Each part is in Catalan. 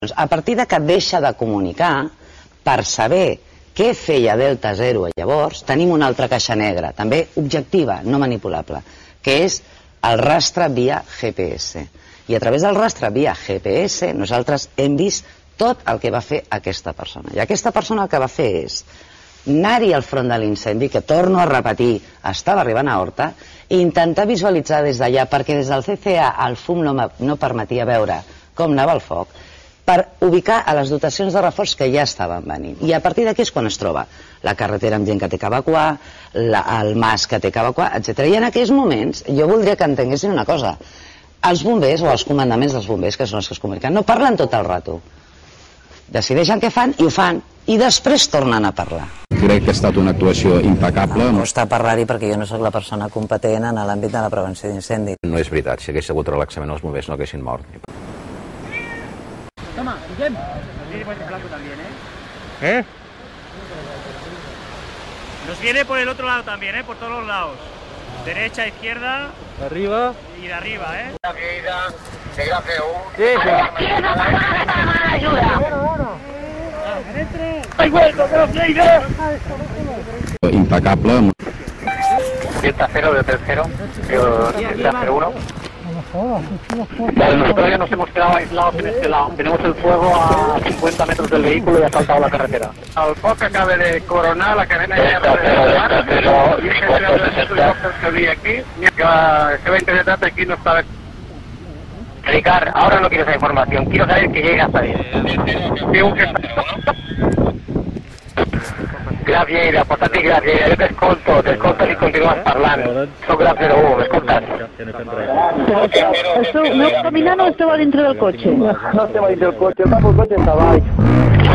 A partir de que deixa de comunicar, per saber què feia Delta Zero llavors, tenim una altra caixa negra, també objectiva, no manipulable, que és el rastre via GPS. I a través del rastre via GPS nosaltres hem vist tot el que va fer aquesta persona. I aquesta persona el que va fer és anar-hi al front de l'incendi, que torno a repetir, estava arribant a Horta, i intentar visualitzar des d'allà, perquè des del CCA el fum no permetia veure com anava el foc, per ubicar a les dotacions de reforç que ja estaven venint. I a partir d'aquí és quan es troba la carretera amb gent que té que evacuar, el mas que té que evacuar, etc. I en aquells moments jo voldria que entenguessin una cosa. Els bombers o els comandaments dels bombers, que són els que es comuniquen, no parlen tot el rato. Decideixen què fan i ho fan. I després tornen a parlar. Crec que ha estat una actuació impecable. No costa parlar-hi perquè jo no sóc la persona competent en l'àmbit de la prevenció d'incendi. No és veritat, si hagués hagut relaxament els bombers no haguessin mort. Toma, Guillem. ¿Eh? Nos viene por el otro lado también, por todos los lados. Derecha, izquierda. Arriba. Y de arriba, Impecable. Delta Cero de tercero, Delta 01. Vale, nosotros ya nos hemos quedado aislados en este lado. Tenemos el fuego a 50 metros del vehículo y ha saltado la carretera. Al poc que acabe de coronar la cadena ya que vi aquí, que va interesante aquí no está. Ricard, ahora no quiero esa información, quiero saber que llega hasta ahí. Gràcies, Ida, porta-t'hi gràcies, jo t'escolto i continues parlant. Soc Graf 01, m'escoltes? ¿Esteu caminant o esteu a dintre del cotxe? No estem a dintre del cotxe, el cap del cotxe està baix.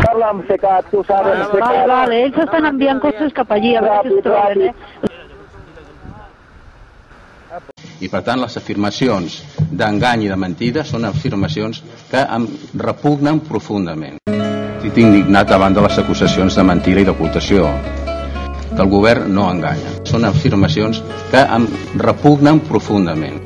Parla amb Secat, tu saps, Vale, vale, ells estan enviant cotxes cap allí, a veure si es troben, I per tant les afirmacions d'engany i de mentida són afirmacions que em repugnen profundament. Estic indignat davant de les acusacions de mentida i d'ocultació, que el govern no enganya. Són afirmacions que em repugnen profundament.